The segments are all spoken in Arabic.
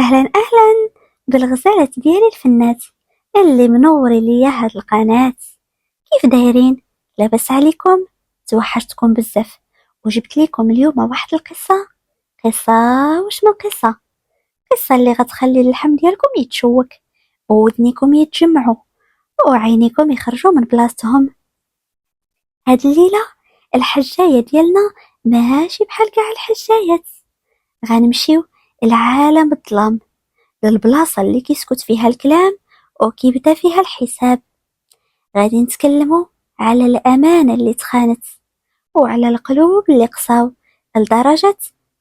أهلا أهلا بالغزالة ديالي الفنات اللي منوري ليا هاد القناة. كيف دايرين؟ لاباس عليكم؟ توحشتكم بزاف وجبت لكم اليوم واحد قصة وش من قصة اللي غتخلي اللحم ديالكم يتشوك وودنيكم يتجمعوا وعينيكم يخرجوا من بلاصتهم. هاد الليلة الحجاية ديالنا ماشي بحال كاع الحجايات، غنمشيو لعالم الظلام، للبلاصة اللي كيسكت فيها الكلام وكيبدا فيها الحساب. غادي نتكلموا على الأمانة اللي تخانت وعلى القلوب اللي قساو لدرجة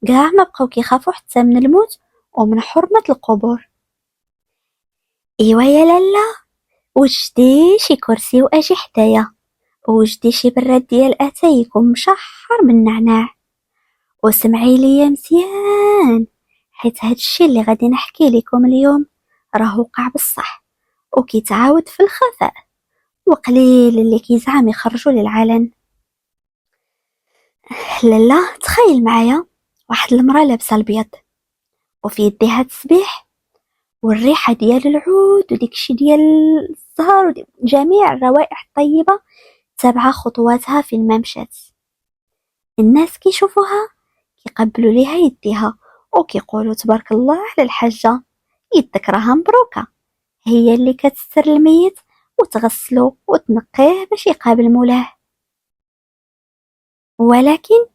كاع ما بقاو كيخافوا حتى من الموت ومن حرمة القبور. ايوا يا لالا، وجدي شي كرسي واجي حدايا، وجدي شي براد ديال اتايكم مشحر بالنعناع، وسمعي ليا مزيان حيت هادشي اللي غادي نحكي لكم اليوم راه وقع بصح وكيتعاود في الخفاء، وقليل اللي كيزعم يخرجوا للعلن. لالا تخيل معايا واحد المرأة لابسه الابيض وفي يديها تسبيح، والريحه ديال العود وديكشي ديال الزهر وجميع الروائح الطيبه تابعه خطواتها فين ما مشات. الناس كيشوفوها كيقبلوا ليها يديها وكيقولوا تبارك الله على الحاجه، يدك راها مبروكه، هي اللي كتستر الميت وتغسله وتنقيه باش يقابل مولاه. ولكن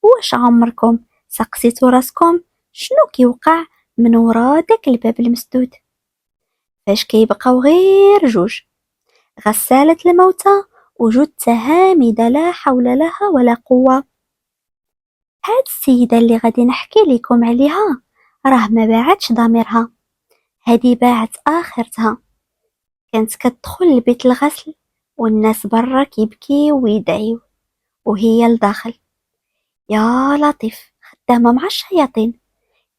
واش عمركم سقسيتوا راسكم شنو كيوقع من ورا داك الباب المسدود؟ فاش كيبقاو غير جوج، غسالة الموتى وجثة هامدة لا حول لها ولا قوة. هاد السيدة اللي غادي نحكي لكم عليها راه ما باعتش ضميرها، هادي باعت آخرتها. كانت كتدخل لبيت الغسل والناس برا كيبكيو ويدعيو، وهي لداخل يا لطيف خدامة مع الشياطين.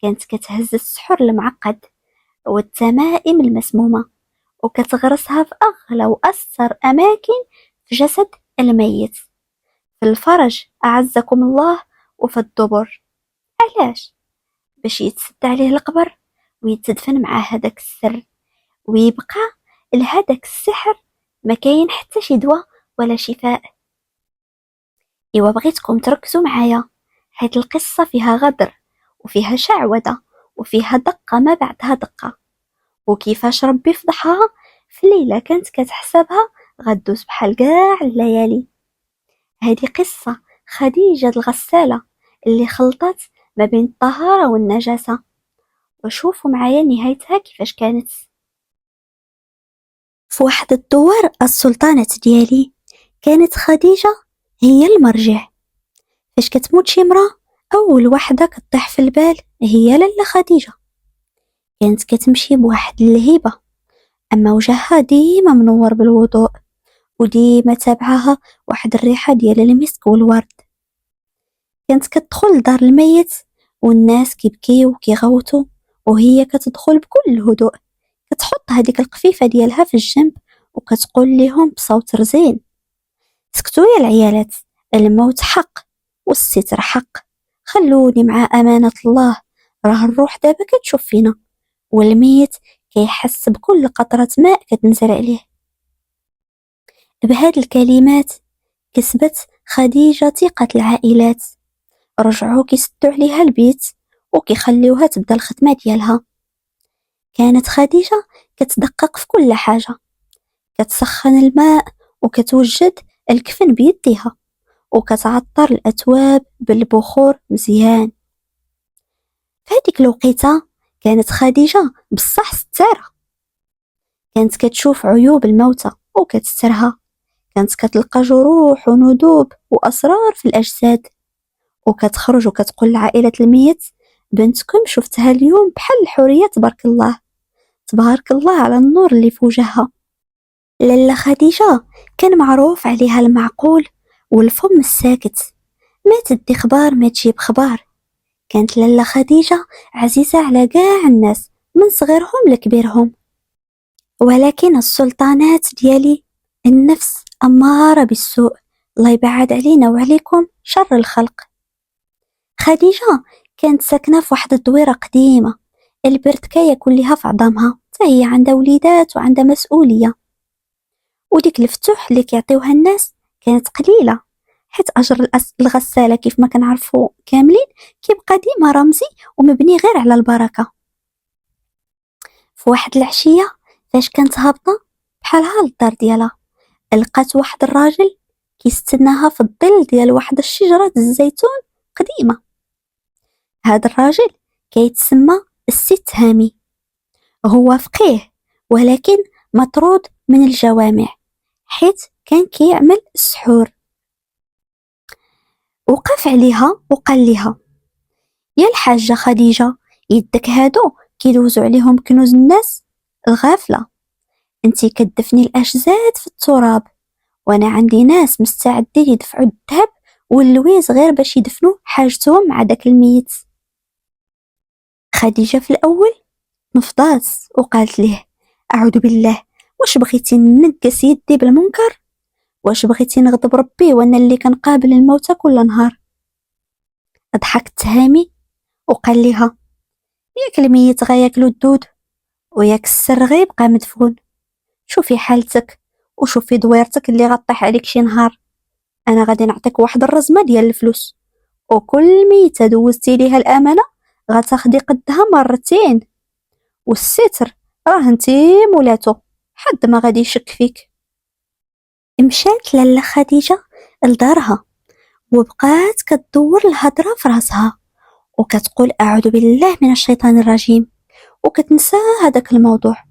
كانت كتهز السحر المعقد والتمائم المسمومة وكتغرسها في أغلى وأسر أماكن في جسد الميت، في الفرج أعزكم الله وفي الدبر. علاش؟ باش يتسد عليه القبر ويتدفن مع هداك السر ويبقى لهداك السحر ما كاين حتى شي دواء ولا شفاء. إيوا بغيتكم تركزوا معايا حيت القصة فيها غدر وفيها شعوذة وفيها دقة ما بعدها دقة، وكيفاش ربي فضحها في ليلة كانت كتحسبها غدوز بحال كاع الليالي. هذه قصة خديجة الغسالة اللي خلطت ما بين الطهارة والنجاسة، وشوفوا معايا نهايتها كيفاش كانت. في واحد الدوار السلطانة ديالي كانت خديجة هي المرجع. فاش كتموت شي مرأة أول وحدة كطيح في البال هي لاله خديجة. كانت كتمشي بواحد الهيبة، أما وجهها ديما منور بالوضوء وديما تابعها واحد الريحة ديال المسك والورد. كانت كتدخل لدار الميت والناس كيبكيو وكيغوتوا، وهي كتدخل بكل هدوء، كتحط هذيك القفيفة ديالها في الجنب وكتقول لهم بصوت رزين: سكتوا يا العيالات، الموت حق والستر حق، خلوني مع أمانة الله، راه الروح دابا كتشوف فينا والميت كيحس بكل قطرة ماء كتنزل عليه. بهاد الكلمات كسبت خديجة ثقة العائلات، رجعوا كيسدوا عليها البيت وكيخليوها تبدا الخدمة ديالها. كانت خديجة كتدقق في كل حاجة، كتسخن الماء وكتوجد الكفن بيديها وكتعطر الأتواب بالبخور مزيان. فهاديك الوقيته كانت خديجة بصح ستارة، كانت كتشوف عيوب الموتى وكتسترها، كانت كتلقى جروح وندوب وأسرار في الأجساد، وكتخرج وكتقول لعائلة الميت: بنتكم شفتها اليوم بحال الحورية، تبارك الله تبارك الله على النور اللي في وجهها. لاله خديجة كان معروف عليها المعقول والفم الساكت، ما تدي خبار ما تجيب خبار. كانت لاله خديجة عزيزة على كاع الناس من صغيرهم لكبيرهم. ولكن السلطانات ديالي النفس أمارة بالسوء، الله يبعد علينا وعليكم شر الخلق. خديجة كانت ساكنة في واحد الدويرة قديمة البرتكاية كلها في عظامها، حتى هي عندها وليدات وعندها مسؤولية. وديك الفتوح اللي كيعطيوها الناس كانت قليلة، حيت أجر الغسالة كيف ما كنعرفوا كاملين كيبقى ديما رمزي ومبني غير على البركة. في واحد العشية فاش كانت هابطة بحالها للدار ديالها، لقات واحد الراجل كيستناها في الظل ديال واحد الشجرة الزيتون قديمة. هاد الراجل كيتسمى الست هامي، هو فقيه ولكن مطرود من الجوامع حيت كان كيعمل السحور. وقف عليها وقال لها: يا الحاجة خديجة، يدك هادو كيدوزو عليهم كنوز الناس الغافلة، انتي كدفني الأشزاد في التراب، وانا عندي ناس مستعدين يدفعوا الذهب واللويز غير باش يدفنوا حاجتهم مع داك الميت. خديجة في الأول نفضات وقالت ليه: أعوذ بالله، واش بغيتي ننقص يدي بالمنكر؟ واش بغيتي نغضب ربي وانا اللي كنقابل الموتى كل نهار؟ ضحكت هامي وقال لها: ياك الميت غياكلو الدود وياك السر غيبقى مدفون، شوفي حالتك وشوفي دويرتك اللي غطيح عليك شي نهار. انا غادي نعطيك واحد الرزمه ديال الفلوس، وكل ميته دوزتي ليها الامانه غتاخدي قدها مرتين، والستر راه انتي مولاتو حد ما غادي يشك فيك. مشات لاله خديجه لدارها وبقات كتدور الهضره في راسها وكتقول أعوذ بالله من الشيطان الرجيم، وكتنسى هذاك الموضوع.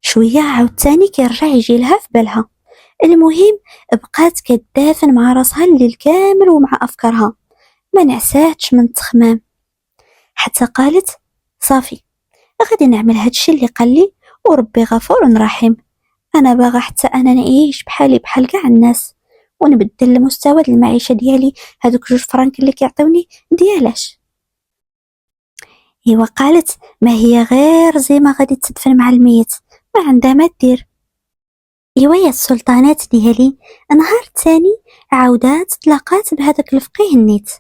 شوية عاوتاني كيرجع يجي لها في بالها. المهم بقات كتدافن مع راسها الليل كامل ومع أفكارها، ما نعساتش من التخمام، حتى قالت: صافي، غادي نعمل هادشي اللي قال لي، وربي غفور رحيم. أنا باغا حتى أنا نعيش بحالي بحال كاع الناس، ونبدل المستوى المعيشة ديالي. هادوك 2 فرانك اللي كيعطيوني ديالاش؟ هي قالت: ما هي غير زي ما غادي تدفن مع الميت، ما عندها ما دير. ايوا يا السلطانات ديالي، نهار تاني عاودات تلاقات بهذاك الفقيه النيت،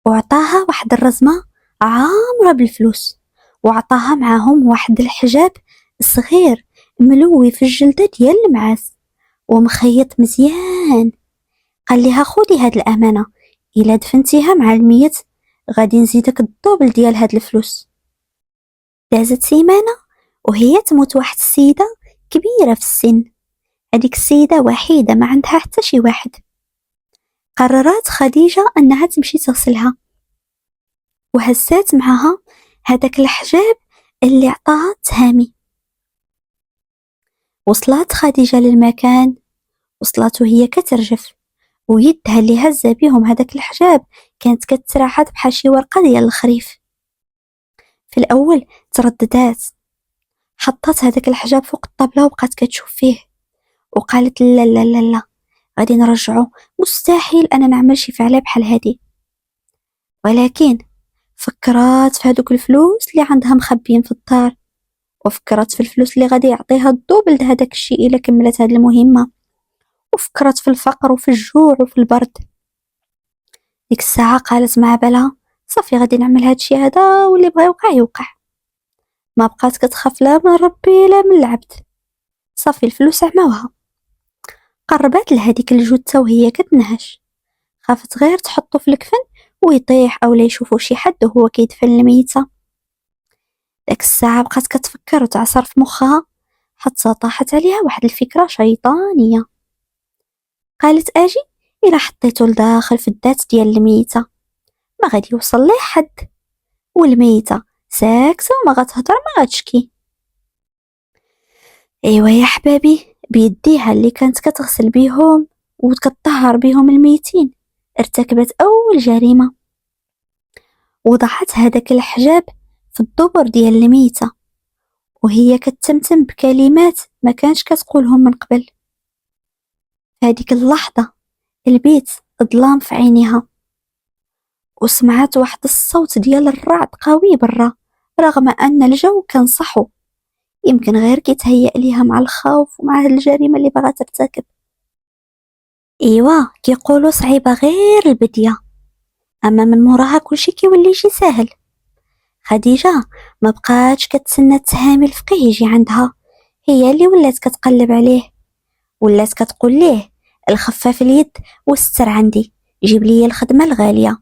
وعطاها واحد الرزمه عامره بالفلوس، وعطاها معاهم واحد الحجاب صغير ملوي في الجلده ديال المعاز ومخيط مزيان. قال لها: خودي هاد الامانه، الا دفنتيها مع الميت غادي نزيدك الدوبل ديال هاد الفلوس. دازت سيمانه وهي تموت واحد السيده كبيره في السن، هذيك السيده وحيده ما عندها حتى شي واحد. قررت خديجه انها تمشي تغسلها، وهزات معها هذاك الحجاب اللي عطاها تهامي. وصلت خديجه للمكان، وصلت وهي كترجف، ويدها اللي هزه بيهم هذاك الحجاب كانت كتراحت بحال شي ورقه ديال الخريف. في الاول ترددات، حطت هذاك الحجاب فوق الطابله وبقات كتشوف فيه، وقالت: لا لا لا لا، غادي نرجعو، مستحيل انا نعمل شي فعله بحال هادي. ولكن فكرات في هذوك الفلوس اللي عندها مخبيين في الدار، وفكرت في الفلوس اللي غادي يعطيها الدوبل هذاك الشيء الا كملت هذه المهمه، وفكرت في الفقر وفي الجوع وفي البرد. ديك الساعه قالت مع بالها: صافي، غادي نعمل هذا الشيء هذا، واللي بغى يوقع يوقع. ما بقات كتخاف لا من ربي لا من العبد، صافي الفلوس عماوها. قربت لهذيك الجثه وهي كتنهش، خافت غير تحطو في الكفن ويطيح او لا يشوفو شي حد وهو كيدفن الميتة. داك الساعه بقات كتفكر وتعصر في مخها، حتى طاحت عليها واحد الفكره شيطانيه. قالت: اجي الا حطيتو لداخل في الذات ديال الميتة ما غادي يوصل ليه حد، والميتة ساكته وما غتهضر ما غتشكي. ايوا يا حبابي، بيديها اللي كانت كتغسل بيهم وكتطهر بيهم الميتين ارتكبت اول جريمه، وضعت هذاك الحجاب في الدبر ديال الميتة وهي كتمتم بكلمات ما كانش كتقولهم من قبل. هذيك اللحظة البيت ظلام في عينيها، وسمعت واحد الصوت ديال الرعد قوي برا، رغم أن الجو كان صحو، يمكن غير كيتهيأ ليها مع الخوف ومع الجريمة اللي بغات ترتكب. ايوا كيقولوا صعيبة غير البدية، أما من موراها كلشي كيولي شي ساهل. خديجة ما بقاتش كتسنى تهامي الفقيه يجي عندها، هي اللي ولات كتقلب عليه، ولات كتقول ليه الخفاف اليد والستر عندي، جيب لي الخدمة الغالية.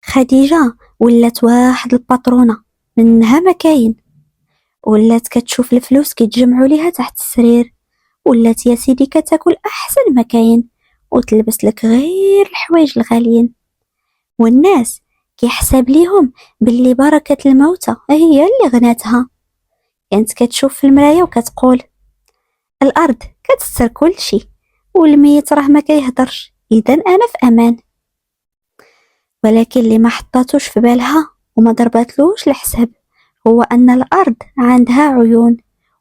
خديجة ولات واحد الباترونة منها ما كاين، ولات كتشوف الفلوس كيتجمعوا ليها تحت السرير، ولات يا سيدي كتاكل احسن ما كاين وتلبس لك غير الحوايج الغاليين، والناس كيحسب ليهم باللي بركة الموتى هي اللي غناتها. كانت كتشوف في المراية وكتقول الارض كتستر كل شي والميت راه ما كيهضرش، اذا انا في امان. ولكن اللي ما حطاتوش في بالها وما ضرباتلوش الحساب هو ان الارض عندها عيون،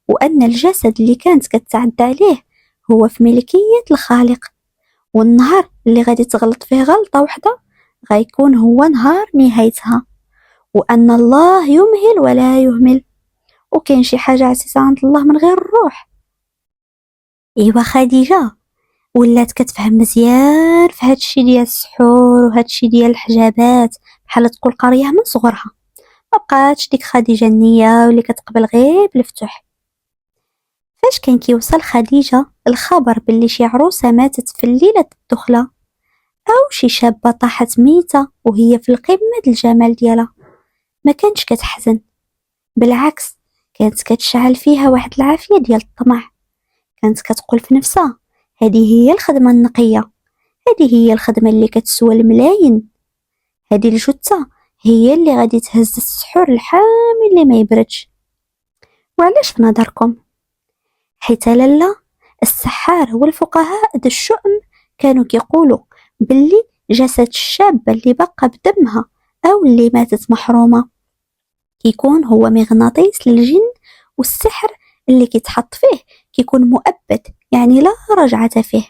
وان الجسد اللي كانت كتعدى عليه هو في ملكية الخالق، والنهار اللي غادي تغلط فيه غلطة وحدة غيكون هو نهار نهايتها، وان الله يمهل ولا يهمل، وكاين شي حاجة عزيزة عند الله من غير الروح. ايوا خديجة ولات كتفهم مزيان في هادشي ديال السحور وهادشي ديال الحجابات، بحال تقول قريه من صغرها، ما بقاتش ديك خديجة النية واللي كتقبل غير بالفتوح. فاش كان كيوصل خديجة الخبر باللي شي عروسة ماتت في الليلة الدخلة، أو شي شابة طاحت ميتة وهي في القمة ديال الجمال ديالها، ما كانتش كتحزن، بالعكس كانت كتشعل فيها واحد العافية ديال الطمع. كانت كتقول في نفسها هذه هي الخدمة النقية، هذه هي الخدمة اللي كتسوى الملايين، هذه الجثة هي اللي غادي تهز السحور الحامي اللي ما يبردش. وعلاش في نظركم؟ حيت لالا السحار والفقهاء ذو الشؤم كانوا كيقولوا باللي جسد الشابة اللي بقى بدمها أو اللي ماتت محرومة كيكون هو مغناطيس للجن، والسحر اللي كيتحط فيه كيكون مؤبد، يعني لا رجعة فيه.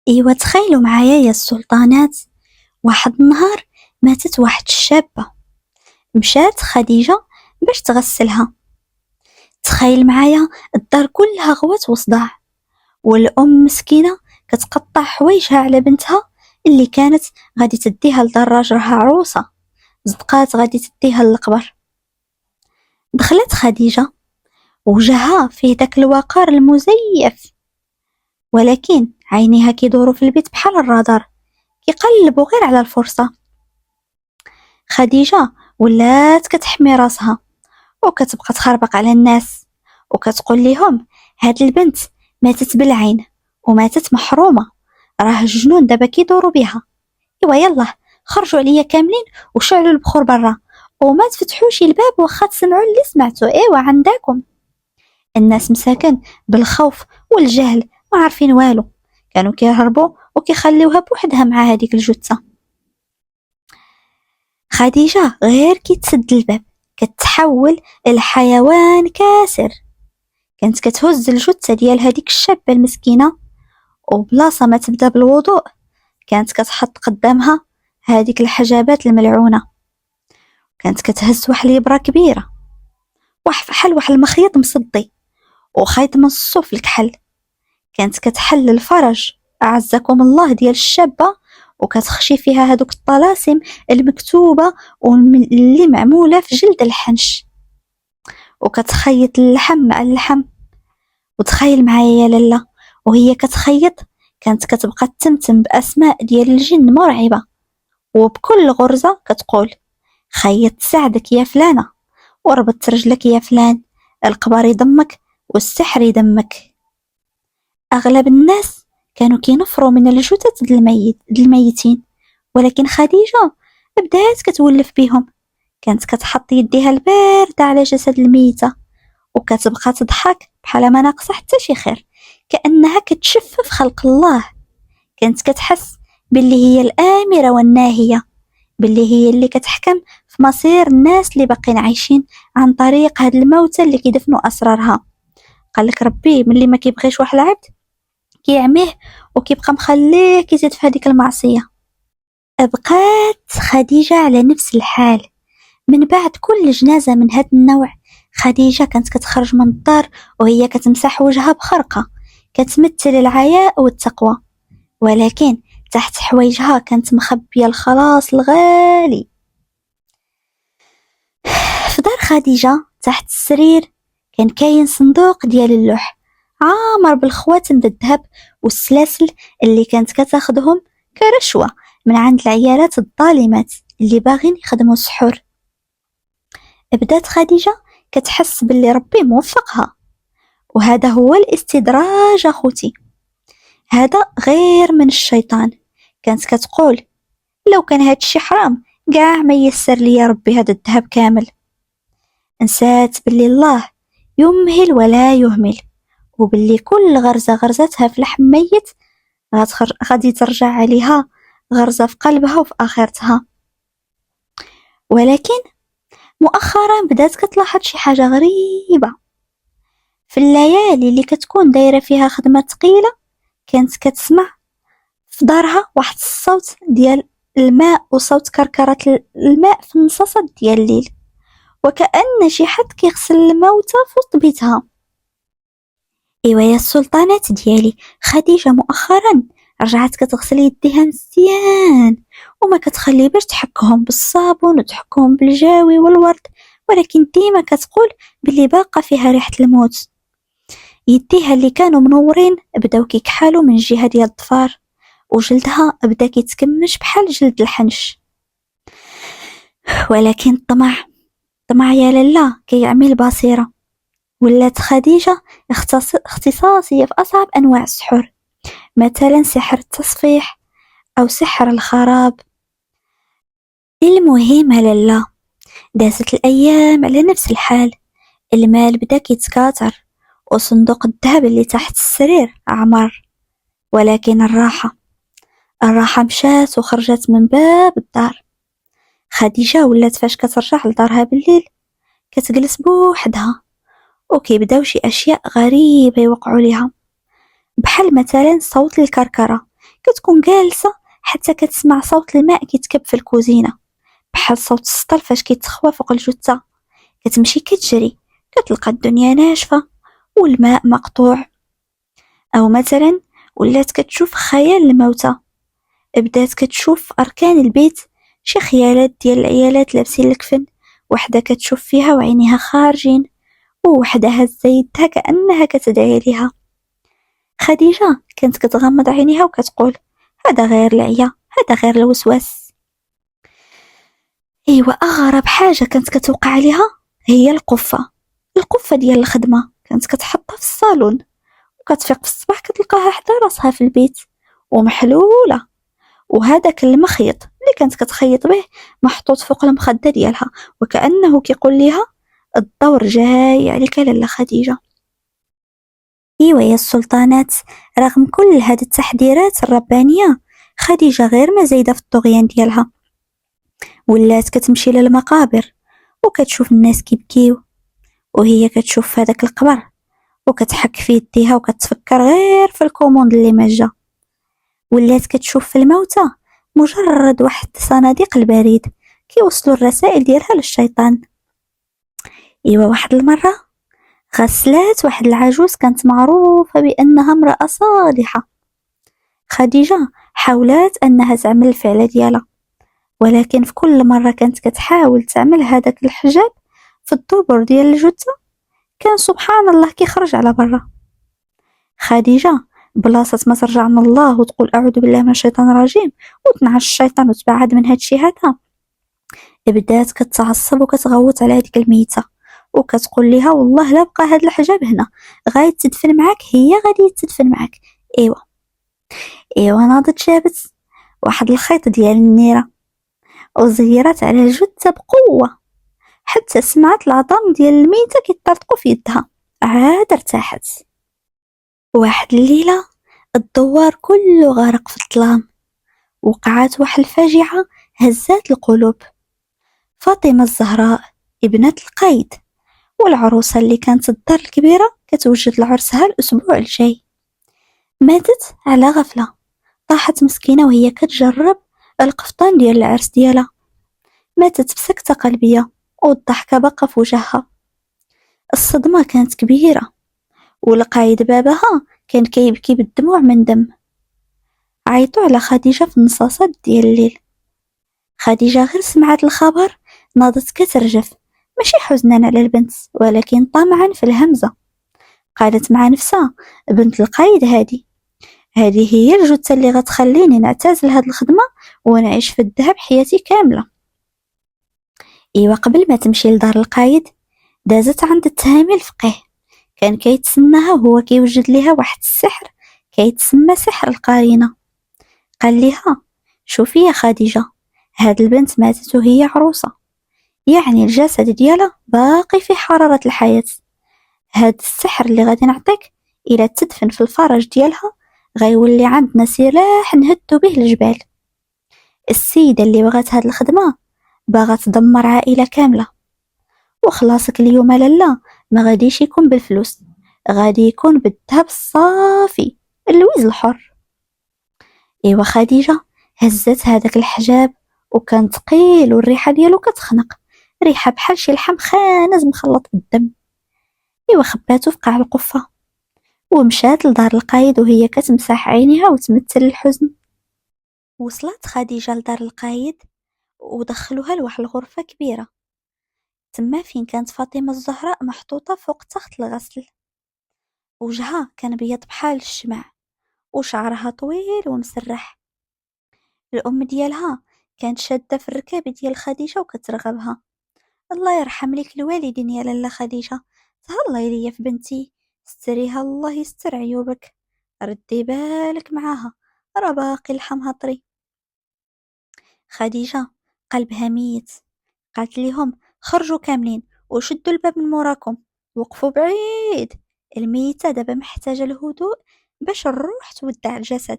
ايوا تخيلوا معايا يا السلطانات، واحد النهار ماتت واحد الشابة، مشات خديجة باش تغسلها. تخيل معايا الدار كلها غوات وصداع، والأم مسكينة كتقطع حوايجها على بنتها اللي كانت غادي تديها لدراج راها عروسة، زدقات غادي تديها للقبر. دخلت خديجة وجهها فيه داك الوقار المزيف، ولكن عينيها كيدوروا في البيت بحال الرادار، كيقلبوا غير على الفرصة. خديجة ولات كتحمي راسها وكتبقى تخربق على الناس وكتقول لهم هاد البنت ماتت بالعين وماتت محرومة، راه الجنون دابا كيدوروا بها. ايوا يلا خرجوا عليا كاملين وشعلوا البخور برا، وما تفتحوش الباب واخا تسمعوا اللي سمعتوا. ايوا عندكم. الناس مساكن بالخوف والجهل ما عارفين والو، كانوا كيهربوا وكيخليوها بوحدها مع هذيك الجثة. خديجة غير كي تسد الباب كتحول الحيوان كاسر، كانت كتهز الجثة ديال هذيك الشابة المسكينة، وبلاصة ما تبدا بالوضوء كانت كتحط قدامها هذيك الحجابات الملعونة، كانت كتهز واحد الإبرة كبيرة بحال واحد المخيط مصدي وخيط من الصوف الكحل، كانت كتحل الفرج أعزكم الله ديال الشابة، وكتخشي فيها هذوك الطلاسم المكتوبة واللي معمولة في جلد الحنش، وكتخيط اللحم مع اللحم. وتخيل معايا يا لالا وهي كتخيط كانت كتبقى تمتم بأسماء ديال الجن مرعبة، وبكل غرزة كتقول خيط سعدك يا فلانة، وربط رجلك يا فلان، القبر يدمك والسحر يدمك. أغلب الناس كانوا كينفروا من الجثث الميتين، ولكن خديجة بدات كتولف بهم، كانت كتحط يديها الباردة على جسد الميتة وكتبقى تضحك بحال ما ناقصه حتى شي خير، كأنها كتشفف خلق الله. كانت كتحس باللي هي الآمرة والناهية، باللي هي اللي كتحكم في مصير الناس اللي باقين عايشين عن طريق هاد الموتى اللي كيدفنوا أسرارها. قالك ربي ملي ما كيبغيش واحد العبد كيعميه وكيبقى مخليه كيزيد في هذيك المعصية. بقات خديجة على نفس الحال. من بعد كل جنازة من هذا النوع خديجة كانت كتخرج من الدار وهي كتمسح وجهها بخرقة كتمثل العياء والتقوى، ولكن تحت حوايجها كانت مخبية الخلاص الغالي. خديجة تحت السرير كان كاين صندوق ديال اللوح عامر بالخواتم ديال الذهب والسلاسل اللي كانت كتاخدهم كرشوة من عند العيالات الظالمات اللي باغين يخدموا السحور. بدات خديجة كتحس باللي ربي موفقها، وهذا هو الاستدراج اخوتي، هذا غير من الشيطان. كانت كتقول لو كان هاد الشي حرام كاع ما يسر لي ربي هذا الذهب كامل. نسات باللي الله يمهل ولا يهمل، وباللي كل غرزة غرزتها في لحم ميت غادي ترجع عليها غرزة في قلبها وفي آخرتها. ولكن مؤخرا بدات كتلاحظ شي حاجة غريبة. في الليالي اللي كتكون دايرة فيها خدمة ثقيلة كانت كتسمع في دارها واحد الصوت ديال الماء وصوت كركرة الماء في النصاصة ديال الليل، وكأن شي حد كيغسل الموتى في وسط بيتها. ايوا يا السلطانات ديالي، خديجة مؤخرا رجعت كتغسل يديها مزيان وما كتخلي باش تحكهم بالصابون وتحكهم بالجاوي والورد، ولكن ديما كتقول باللي باقة فيها ريحة الموت. يديها اللي كانوا منورين بداو كيكحالوا من الجهة ديال الضفار، وجلدها بدا كيتكمش بحال جلد الحنش. ولكن الطمع يا لالا كيعمي البصيرة. ولات خديجة اختصاصية في أصعب أنواع السحور، مثلا سحر التصفيح أو سحر الخراب. المهم لالا دازت الأيام على نفس الحال، المال بدا كيتكاثر وصندوق الذهب اللي تحت السرير عمر، ولكن الراحة مشات وخرجت من باب الدار. خديجة ولات فاش كترجع لدارها بالليل كتجلس بوحدها وكيبداو شي أشياء غريبة يوقعوا ليها، بحال مثلا صوت الكركرة. كتكون جالسة حتى كتسمع صوت الماء كيتكب في الكوزينة، بحال صوت السطل فاش كيتخوى فوق الجثة. كتمشي كتجري كتلقى الدنيا ناشفة والماء مقطوع. أو مثلا ولات كتشوف خيال الموتى، بدات كتشوف أركان البيت شي خيالات ديال العيالات لابسين الكفن، وحدة كتشوف فيها وعينيها خارجين، ووحدة هزة يدها كأنها كتدعي ليها. خديجة كانت كتغمض عينيها وكتقول هذا غير العيا، هذا غير الوسواس. ايوا اغرب حاجة كانت كتوقع عليها هي القفة ديال الخدمة. كانت كتحطها في الصالون وكتفيق في الصباح كتلقاها حدا راسها في البيت ومحلولة، وهذاك المخيط اللي كانت كتخيط به محطوط فوق المخدة ديالها، وكأنه كيقول ليها الدور جاي عليك لاله خديجة. ايوا يا السلطانات، رغم كل هذه التحذيرات الربانية خديجة غير ما زايدة في الطغيان ديالها. ولات كتمشي للمقابر وكتشوف الناس كيبكيو، وهي كتشوف هذاك القبر وكتحك في يديها وكتفكر غير في الكوموند اللي ما جا. ولات كتشوف في الموتى مجرد واحد صناديق البريد كيوصلوا الرسائل ديالها للشيطان. ايوا واحد المرة غسلات واحد العجوز كانت معروفة بأنها امرأة صالحة. خديجة حاولت أنها تعمل الفعل ديالها، ولكن في كل مرة كانت كتحاول تعمل هذاك الحجاب في الدبر ديال الجثة كان سبحان الله كيخرج على برا. خديجة بلاصة ما ترجع من الله وتقول أعوذ بالله من الشيطان الرجيم وتنعش الشيطان وتبعد من هادشي هذا، بدات كتعصب وكتغوت على هذيك الميتة وكتقول لها والله لا بقى هاد الحجاب هنا، غادي تدفن معاك، هي غادي تدفن معاك. ايوا ناضت جابت واحد الخيط ديال النيرة وزيرت على الجثة بقوة حتى سمعت العظام ديال الميتة كيطرطقوا في يدها، عاد ارتاحت. واحد الليلة الدوار كله غارق في الظلام، وقعت واحد الفاجعة هزات القلوب. فاطمة الزهراء ابنة القايد والعروسة اللي كانت الدار الكبيرة كتوجد لعرسها الأسبوع الجاي ماتت على غفلة. طاحت مسكينة وهي كتجرب القفطان ديال العرس ديالها، ماتت بسكتة قلبية والضحكة باقة في وجهها. الصدمة كانت كبيرة، والقايد بابها كان كيبكي بالدموع من دم. عيطوا على خديجة في النصاصات ديال الليل. خديجة غير سمعت الخبر ناضت كترجف ماشي حزنا على البنت ولكن طمعا في الهمزة. قالت مع نفسها بنت القايد هذه هي الجثة اللي غتخليني نعتزل هاد الخدمة ونعيش في الذهب حياتي كاملة. ايوا قبل ما تمشي لدار القايد دازت عند التهامي الفقيه، كان كيتسناها وهو كيوجد ليها واحد السحر كيتسمى سحر القرينة. قال ليها شوفي يا خديجة، هاد البنت ماتت وهي عروسة، يعني الجسد ديالها باقي في حرارة الحياة. هاد السحر اللي غادي نعطيك الى تدفن في الفرج ديالها غيولي عندنا سلاح نهدو به الجبال. السيدة اللي بغات هاد الخدمة باغا تدمر عائلة كاملة، وخلاصك اليوم لالا ما غاديش يكون بالفلوس، غادي يكون بالذهب الصافي اللويز الحر. ايوا خديجة هزت هذاك الحجاب وكان ثقيل والريحة ديالو كتخنق، ريحة بحال شي لحم خانز مخلط بالدم. ايوا خباتو في قاع القفة ومشات لدار القايد وهي كتمسح عينيها وتمثل الحزن. وصلت خديجة لدار القايد ودخلوها لواحد الغرفة كبيرة، تما فين كانت فاطمة الزهراء محطوطة فوق تخت الغسل. وجهها كان بيض بحال الشمع وشعرها طويل ومسرح. الأم ديالها كانت شادة في الركاب ديال خديجة وكترغبها. الله يرحم لك الوالدين يا لاله خديجة، تهلاي ليا في بنتي، استريها الله يستر عيوبك، ردي بالك معاها راه باقي لحمها طري. خديجة قلبها ميت، قالت ليهم خرجوا كاملين وشدوا الباب من موراكم، وقفوا بعيد، الميتة دابا محتاجة الهدوء باش الروح تودع الجسد.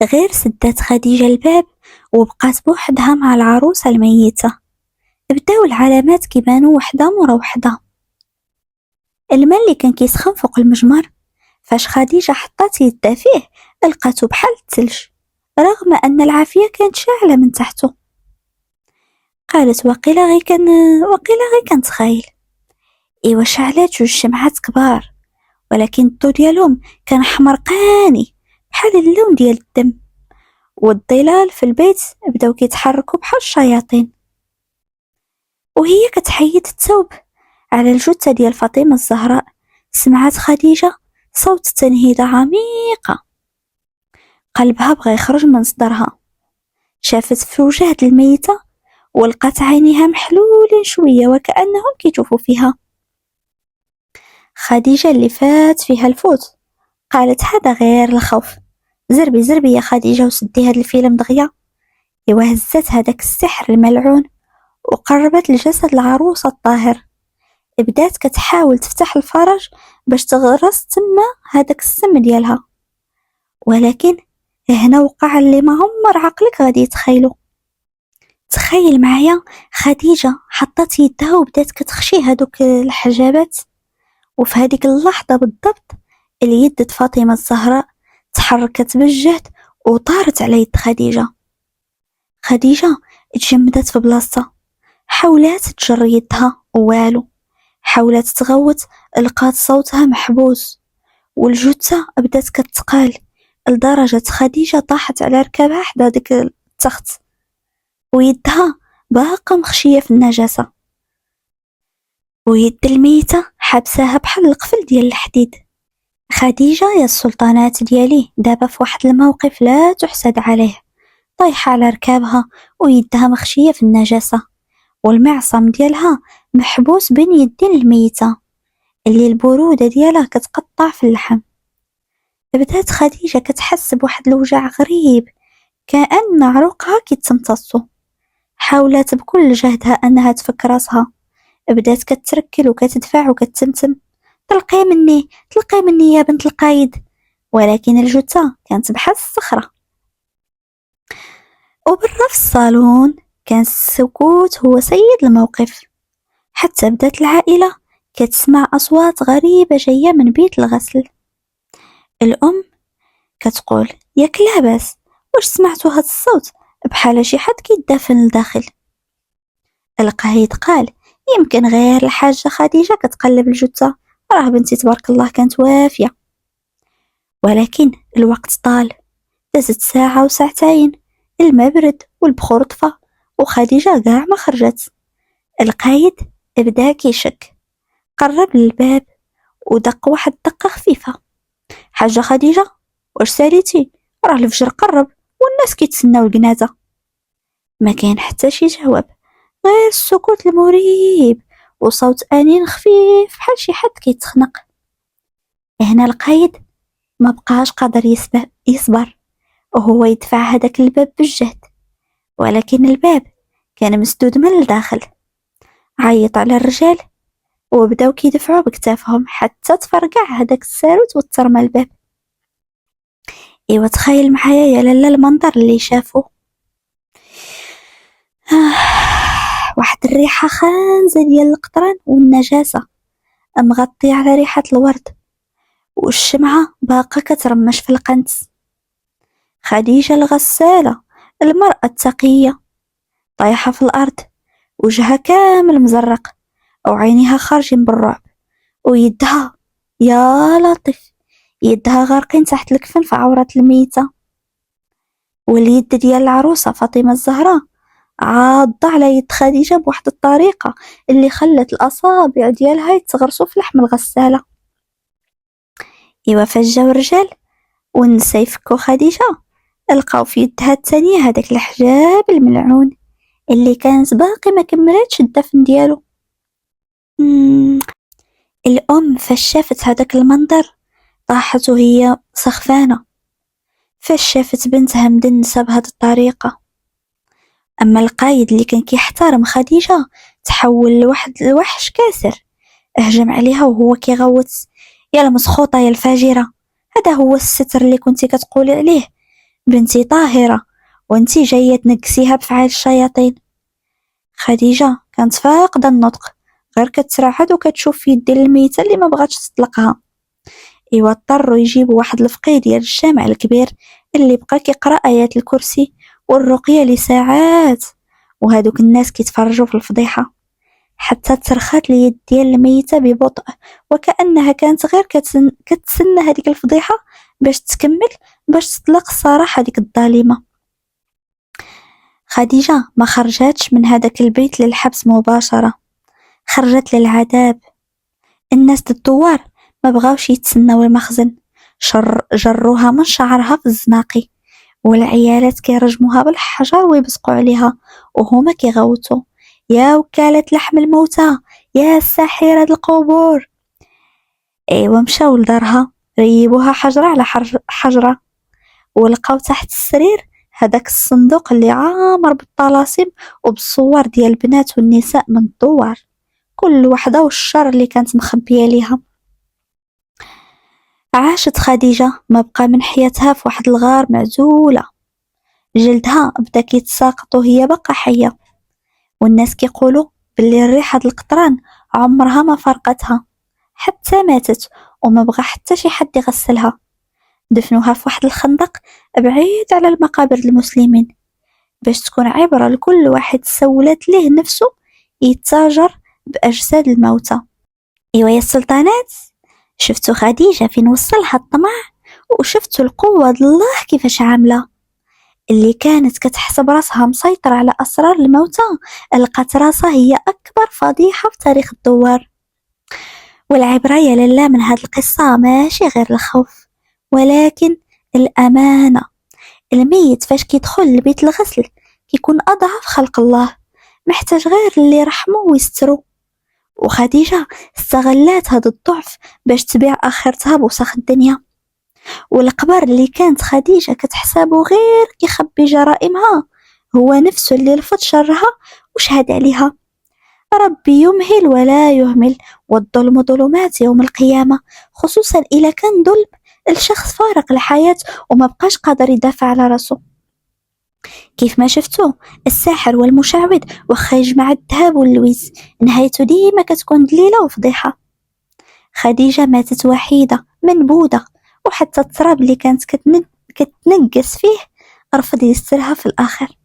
غير سدات خديجة الباب وبقات بوحدها مع العروسة الميتة. بداو العلامات كيبانو وحدة مورا وحدة. الماء اللي كان كيسخن فوق المجمر فاش خديجة حطات يدها فيه لقاتو بحال الثلج رغم ان العافية كانت شاعلة من تحته. قالت وقيلا غي كان تخايل. ايوا شعلات جوج شمعات كبار ولكن الضو ديالهم كان حمرقاني بحال اللون ديال الدم، والظلال في البيت بداو كيتحركوا بحال الشياطين. وهي كتحيد الثوب على الجثة ديال فاطمة الزهراء سمعت خديجة صوت تنهيدة عميقة، قلبها بغى يخرج من صدرها. شافت في وجه الميتة ولقات عينيها محلولين شوية وكأنهم كيتوفوا فيها. خديجة اللي فات فيها الفوت قالت هذا غير الخوف، زربي يا خديجة وسدي هاد الفيلم دغيا. ايوا هزت هذاك السحر الملعون وقربت لجسد العروسة الطاهر، بدات كتحاول تفتح الفرج باش تغرس تما هذاك السم ديالها، ولكن هنا وقع اللي ما عمر عقلك غادي يتخيلو. تخيل معايا خديجة حطت يدها وبدات كتخشي هادوك الحجابات، وفي هذيك اللحظة بالضبط اليد فاطمة الزهراء تحركت بالجهد وطارت على يد خديجة. خديجة تجمدت في بلاصتها، حاولت تجر يدها والو، حاولت تغوت لقات صوتها محبوس، والجثة بدات كتقال لدرجة خديجة طاحت على ركابها حدا ديك التخت ويدها باقا مخشية في النجاسة، ويد الميتة حبساها بحال القفل ديال الحديد. خديجة يا السلطانات ديالي دابا في واحد الموقف لا تحسد عليه، طايحة على ركابها ويدها مخشية في النجاسة، والمعصم ديالها محبوس بين يدين الميتة اللي البرودة ديالها كتقطع في اللحم. بدات خديجة كتحس بواحد الوجع غريب كأن عروقها كيتمتصوا. حاولت بكل جهدها أنها تفك راسها، بدات كتركل وكتدفع وكتتمتم تلقي مني يا بنت القايد، ولكن الجثة كانت بحال الصخرة. وبرا في الصالون كان السكوت هو سيد الموقف، حتى بدات العائلة كتسمع أصوات غريبة جاية من بيت الغسل. الأم كتقول ياك لاباس، واش سمعتوا هاد الصوت بحال شي حد كيدافن لداخل؟ القايد قال يمكن غير الحاجة خديجة كتقلب الجثة، راه بنتي تبارك الله كانت وافية. ولكن الوقت طال، دازت ساعة وساعتين، الماء برد والبخور طفى وخديجة كاع ما خرجت. القايد بدا كيشك، قرب للباب ودق واحد دقة خفيفة. حاجة خديجة، واش ساليتي؟ راه الفجر قرب والناس كيتسناو الجنازة. ما كاين حتى شي جواب، غير السكوت المريب وصوت أنين خفيف بحال شي حد كيتخنق. هنا القايد ما بقاش قادر يصبر وهو يدفع هداك الباب بالجهد، ولكن الباب كان مسدود من الداخل. عيط على الرجال وبداو كيدفعوا بكتافهم حتى تفرقع هداك الساروت وترمى الباب. ايوا تخيل معايا يا لالا المنظر اللي شافو. واحد الريحة خانزة ديال القطران والنجاسة مغطية على ريحة الورد، والشمعة باقا كترمش في القنت. خديجة الغسالة، المرأة التقية، طايحة في الأرض، وجهها كامل مزرق وعينيها خارجين بالرعب، ويدها يا لطيف يدها غارقين تحت الكفن في عورة الميتة. واليد ديال العروسة فاطمة الزهراء عاضة على يد خديجة بواحد الطريقة اللي خلت الأصابع ديالها يتغرسوا في لحم الغسالة. إيوا فاش جاو الرجال والنسا يفكوا خديجة، لقاو في يدها التانية هداك الحجاب الملعون اللي كانت باقي ما كملتش الدفن ديالو. الأم فاش شافت هداك المنظر طاحت وهي سخفانة، فاش شافت بنتها مدنسة بهاد الطريقة. أما القايد اللي كان كيحترم خديجة تحول لواحد الوحش كاسر، هجم عليها وهو كيغوت: يا المسخوطة يا الفاجرة، هذا هو الستر اللي كنتي كتقولي عليه؟ بنتي طاهرة وانتي جاية تنقسيها بفعال الشياطين. خديجة كانت فاقدة النطق، غير كترعد وكتشوف في يد الميتة اللي ما بغاتش تطلقها. ايوا اضطروا يجيبوا واحد الفقيه ديال الجامع الكبير اللي بقى كيقرا ايات الكرسي والرقيه لساعات، وهادوك الناس كيتفرجوا في الفضيحه حتى ترخات اليد ديال الميته ببطء، وكانها كانت غير كتسنى هذيك الفضيحه باش تكمل، باش تطلق الصراحه ديك الظالمه. خديجه ما خرجتش من هذاك البيت للحبس مباشره، خرجت للعذاب. الناس الدوار ما بغاوش يتسناو المخزن، جروها من شعرها في الزناقي، والعيالات كيرجموها بالحجر ويبصقوا عليها وهما كيغوتوا: يا وكالة لحم الموتى، يا ساحرة القبور. ايوا مشاو لدارها، ريبوها حجرة على حجرة، ولقاو تحت السرير هداك الصندوق اللي عامر بالطلاسم وبالصور ديال البنات والنساء من الدوار، كل وحده والشر اللي كانت مخبيه ليها. عاشت خديجة ما بقى من حياتها في واحد الغار معزولة، جلدها بدا كيتساقط وهي بقى حية، والناس كيقولوا باللي ريحة القطران عمرها ما فرقتها حتى ماتت، وما بغى حتى شي حد يغسلها. دفنوها في واحد الخندق بعيد على المقابر المسلمين باش تكون عبرة لكل واحد سولت ليه نفسه يتاجر بأجساد الموتى. ايوا يا السلطانات، شفتوا خديجة فين وصلها الطمع، وشفتوا القوة الله كيفاش عاملة. اللي كانت كتحسب راسها مسيطرة على أسرار الموتى لقات راسها هي أكبر فضيحة في تاريخ الدوار. والعبرة يا لالا من هاد القصة ماشي غير الخوف، ولكن الأمانة. الميت فاش كيدخل لبيت الغسل كيكون أضعف خلق الله، محتاج غير اللي رحمه ويسترو. وخديجة استغلات هذا الضعف باش تبيع آخرتها بوسخ الدنيا. والقبر اللي كانت خديجة كتحسابه غير كيخبي جرائمها هو نفسه اللي لفت شرها وشهد عليها. ربي يمهل ولا يهمل، والظلم ظلمات يوم القيامة، خصوصا إذا كان ظلم الشخص فارق الحياة وما بقاش قادر يدافع على راسه. كيف ما شفتوا الساحر والمشعوذ واخا يجمع الذهب واللويز نهايته ديما كتكون دليلة وفضيحة. خديجة ماتت وحيدة منبوذة، وحتى التراب اللي كانت كتنقس فيه رفض يسترها في الآخر.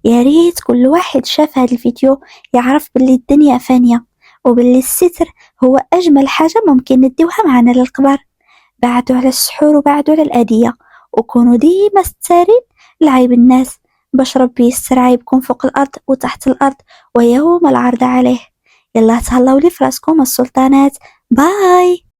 يا ريت كل واحد شاف هذا الفيديو يعرف باللي الدنيا فانية، وباللي الستر هو أجمل حاجة ممكن نديوها معنا للقبر. بعدوا على السحور وبعدوا على الأذية، وكونوا ديما ستارين لعيب الناس باش ربي يستر عيبكم فوق الأرض وتحت الأرض ويوم العرض عليه. يلا تهلاو لي فراسكم السلطانات. باي.